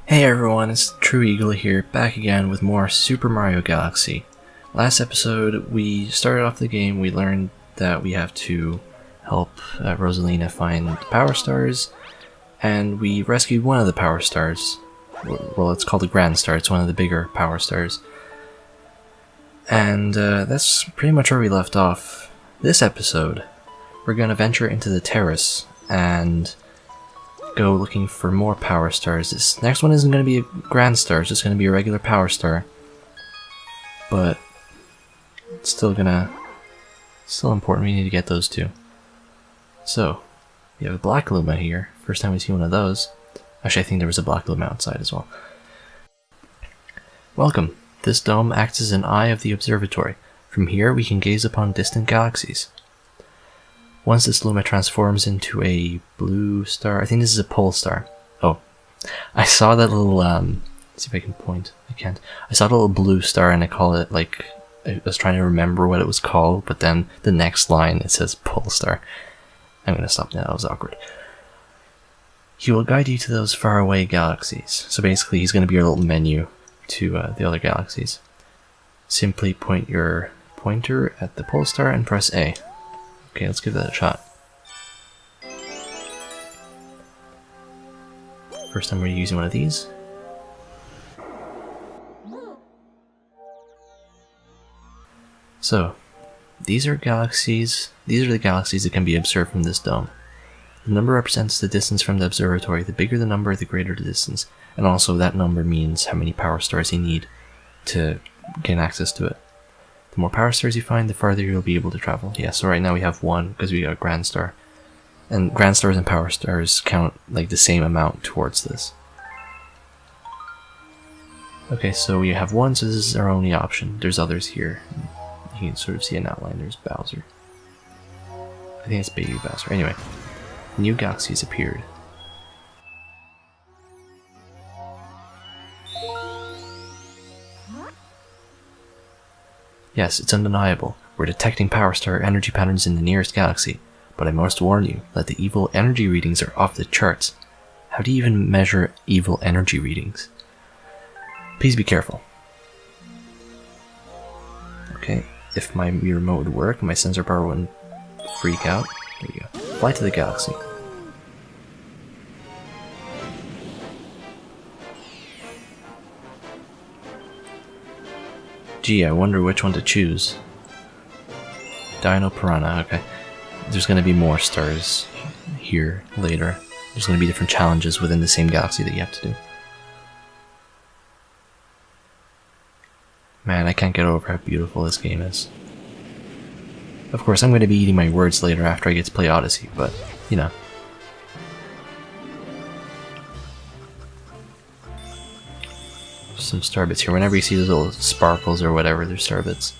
Hey everyone, it's TheTrueagle here, back again with more Super Mario Galaxy. Last episode, we started off the game, we learned that we have to help Rosalina find Power Stars, and we rescued one of the Power Stars. Well, it's called the Grand Star, it's one of the bigger Power Stars. And that's pretty much where we left off. This episode, we're going to venture into the terrace and go looking for more Power Stars. This next one isn't going to be a Grand Star, it's just going to be a regular Power Star. But it's still important, we need to get those two. So, we have a Black Luma here. First time we see one of those. Actually, I think there was a Black Luma outside as well. Welcome. This dome acts as an eye of the observatory. From here, we can gaze upon distant galaxies. Once this Luma transforms into a blue star, I think this is a pole star. Oh, I saw that little, let's see if I can point. I can't. I saw the little blue star and I call it, like, I was trying to remember what it was called, but then the next line it says pole star. I'm gonna stop now, that was awkward. He will guide you to those faraway galaxies. So basically, he's gonna be your little menu to the other galaxies. Simply point your pointer at the pole star and press A. Okay, let's give that a shot. First time we're using one of these. So, these are the galaxies that can be observed from this dome. The number represents the distance from the observatory. The bigger the number, the greater the distance. And also that number means how many Power Stars you need to gain access to it. The more Power Stars you find, the farther you'll be able to travel. Yeah, so right now we have one because we got a Grand Star. And Grand Stars and Power Stars count like the same amount towards this. Okay, so we have one, so this is our only option. There's others here. You can sort of see an outline. There's Bowser. I think it's Baby Bowser. Anyway, new galaxies appeared. Yes, it's undeniable. We're detecting Power Star energy patterns in the nearest galaxy. But I must warn you that the evil energy readings are off the charts. How do you even measure evil energy readings? Please be careful. Okay, if my remote would work, my sensor power wouldn't freak out. There you go. Fly to the galaxy. Gee, I wonder which one to choose. Dino Piranha, okay. There's gonna be more stars here later. There's gonna be different challenges within the same galaxy that you have to do. Man, I can't get over how beautiful this game is. Of course, I'm gonna be eating my words later after I get to play Odyssey, but, you know. Some star bits here. Whenever you see those little sparkles or whatever, they're star bits.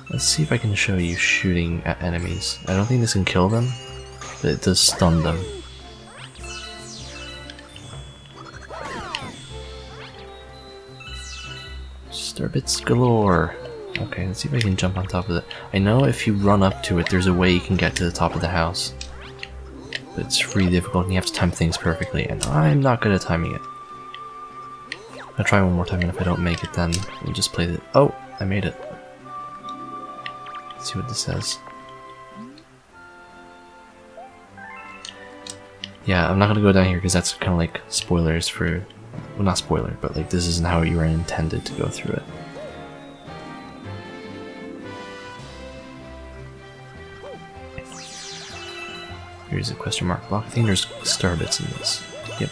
Let's see if I can show you shooting at enemies. I don't think this can kill them, but it does stun them. Star bits galore. Okay, let's see if I can jump on top of it. I know if you run up to it, there's a way you can get to the top of the house. But it's really difficult and you have to time things perfectly, and I'm not good at timing it. I'll try one more time, and if I don't make it, then we'll just play the— oh, I made it. Let's see what this says. Yeah, I'm not gonna go down here because that's kind of like spoilers for— well, not spoiler, but like this isn't how you were intended to go through it. Here's a question mark block. I think there's star bits in this. Yep.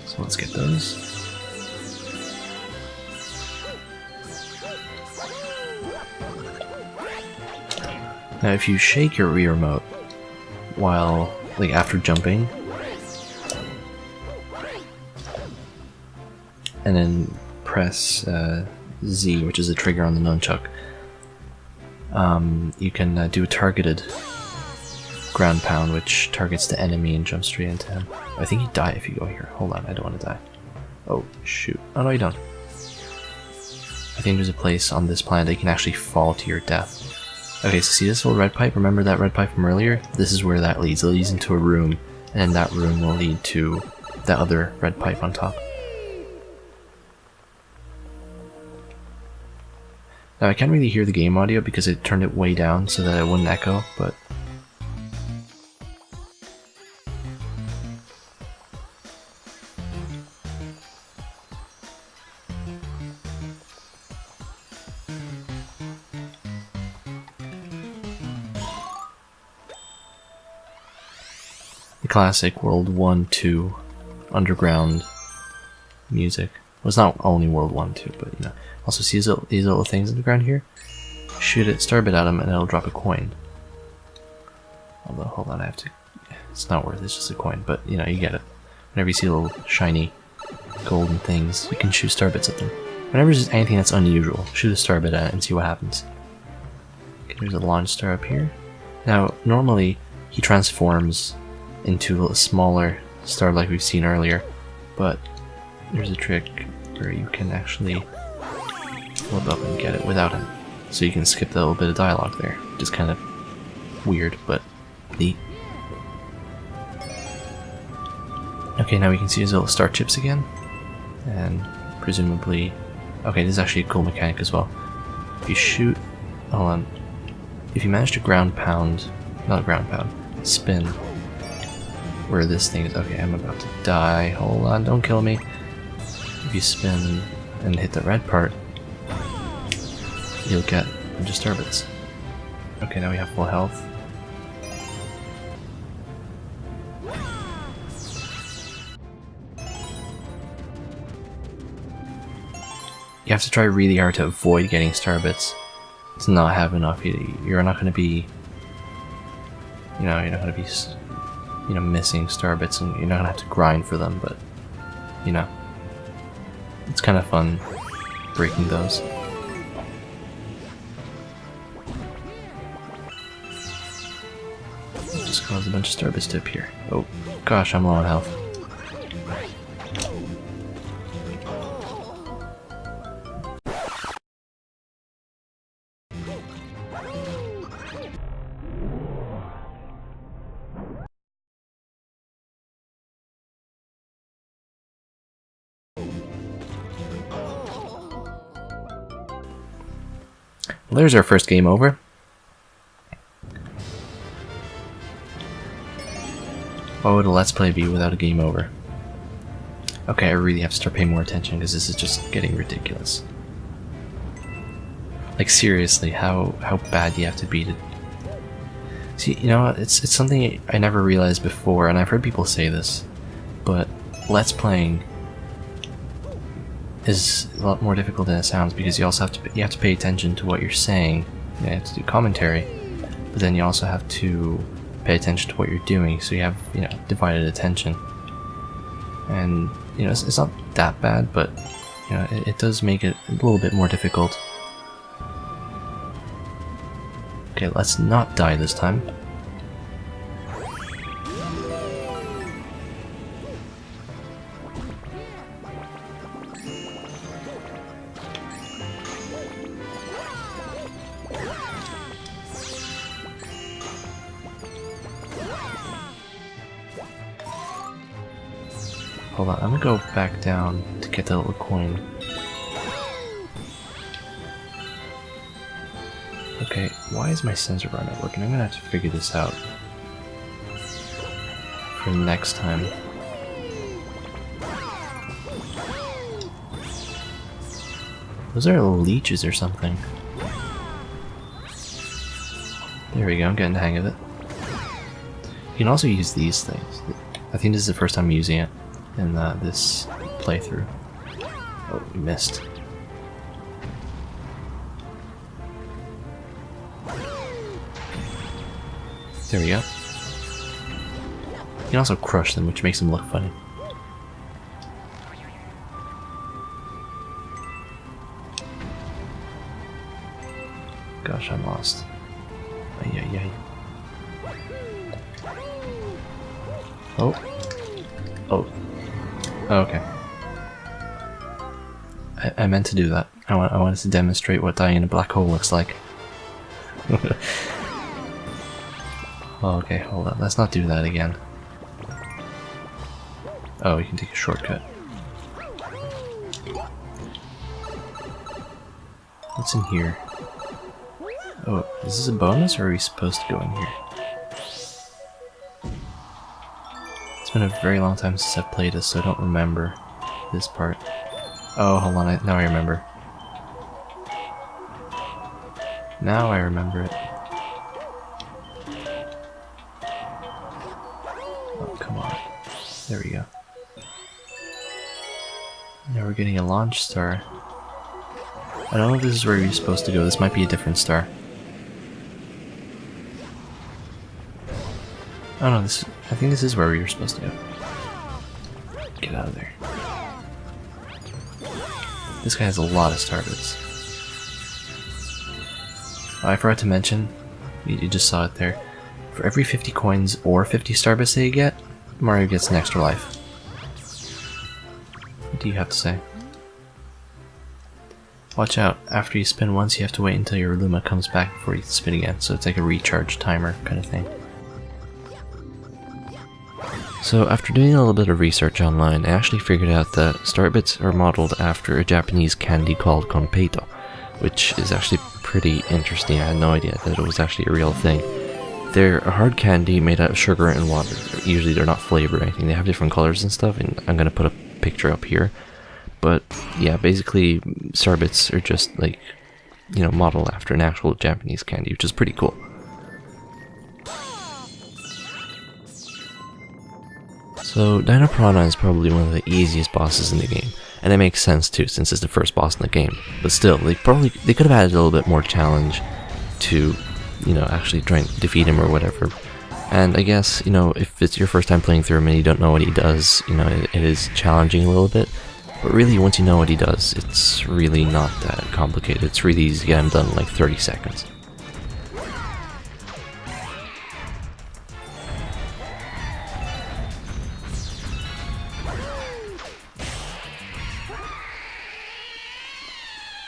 So let's get those. Now if you shake your Wii remote while, like after jumping, and then press Z, which is the trigger on the nunchuck, you can do a targeted ground pound, which targets the enemy and jumps straight into him. I think you die if you go here. Hold on, I don't want to die. Oh, shoot. Oh no, you don't. I think there's a place on this planet that you can actually fall to your death. Okay, so see this little red pipe? Remember that red pipe from earlier? This is where that leads. It leads into a room, and that room will lead to that other red pipe on top. Now I can't really hear the game audio because it turned it way down so that it wouldn't echo, but the classic World 1, 2 underground music. Well, it's not only World 1, 2, but you know. Also see these little things in the ground here? Shoot it, starbit at them, and it'll drop a coin. Although, hold on, I have to... It's not worth it, it's just a coin, but you know, you get it. Whenever you see little shiny golden things, you can shoot starbits at them. Whenever there's anything that's unusual, shoot a starbit at it and see what happens. Okay, there's a launch star up here. Now, normally, he transforms into a smaller star like we've seen earlier, but there's a trick where you can actually flip up and get it without him. So you can skip that little bit of dialogue there, which is kind of weird, but neat. Okay, now we can see his little star chips again, and presumably... Okay, this is actually a cool mechanic as well. If you shoot... Hold on. If you manage to ground pound... Not ground pound. Spin. Where this thing is... Okay, I'm about to die. Hold on, don't kill me. If you spin and hit the red part, you'll get a bunch of starbits. Okay, now we have full health. You have to try really hard to avoid getting starbits. To not have enough, you're not going to be, you know, you're not going to be, you know, missing starbits, and you're not going to have to grind for them. But you know, it's kind of fun breaking those. Just caused a bunch of starbits to appear. Oh gosh, I'm low on health. Well, there's our first game over. What would a Let's Play be without a game over? Okay, I really have to start paying more attention because this is just getting ridiculous. Like seriously, how bad do you have to be to... See, you know, it's something I never realized before, and I've heard people say this, but Let's Playing is a lot more difficult than it sounds because you also have to pay attention to what you're saying. You have to do commentary, but then you also have to pay attention to what you're doing, so you have, you know, divided attention. And you know, it's not that bad, but you know, it does make it a little bit more difficult. Okay, let's not die this time. Hold on, I'm gonna go back down to get that little coin. Okay, why is my sensor bar not working? I'm gonna have to figure this out for next time. Those are little leeches or something. There we go, I'm getting the hang of it. You can also use these things. I think this is the first time I'm using it in this playthrough. Oh, we missed. There we go. You can also crush them, which makes them look funny. Gosh, I'm lost. Ay, ay, ay. Oh. Oh. Oh, okay. I meant to do that. I wanted to demonstrate what dying in a black hole looks like. Oh, okay, hold on. Let's not do that again. Oh, you can take a shortcut. What's in here? Oh, is this a bonus or are we supposed to go in here? It's been a very long time since I've played this, so I don't remember this part. Oh, hold on, now I remember. Now I remember it. Oh, come on. There we go. Now we're getting a launch star. I don't know if this is where you're supposed to go. This might be a different star. Oh no, I think this is where we were supposed to go. Get out of there. This guy has a lot of star bits. Oh, I forgot to mention, you just saw it there. For every 50 coins or 50 star bits that you get, Mario gets an extra life. What do you have to say? Watch out, after you spin once you have to wait until your Luma comes back before you can spin again, so it's like a recharge timer kind of thing. So after doing a little bit of research online, I actually figured out that star bits are modeled after a Japanese candy called konpeito, which is actually pretty interesting. I had no idea that it was actually a real thing. They're a hard candy made out of sugar and water. Usually they're not flavored or anything. They have different colors and stuff, and I'm going to put a picture up here. But yeah, basically star bits are just like, you know, modeled after an actual Japanese candy, which is pretty cool. So Dino Piranha is probably one of the easiest bosses in the game, and it makes sense too since it's the first boss in the game. But still, they could have added a little bit more challenge to, you know, actually try and defeat him or whatever. And I guess, you know, if it's your first time playing through him and you don't know what he does, you know, it is challenging a little bit. But really, once you know what he does, it's really not that complicated. It's really easy to get him done in like 30 seconds.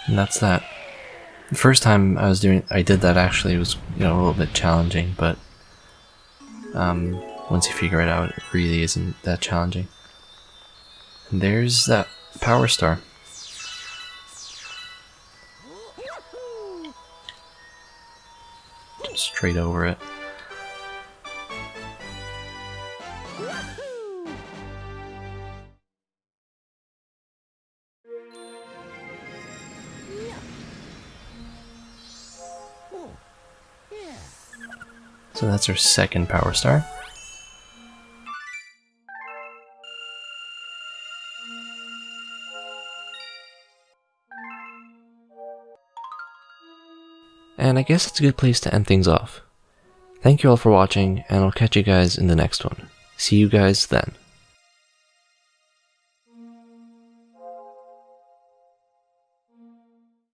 And that's that. The first time I did that actually, it was, you know, a little bit challenging, but once you figure it out, it really isn't that challenging. And there's that power star. Just straight over it. So that's our second power star. And I guess it's a good place to end things off. Thank you all for watching, and I'll catch you guys in the next one. See you guys then.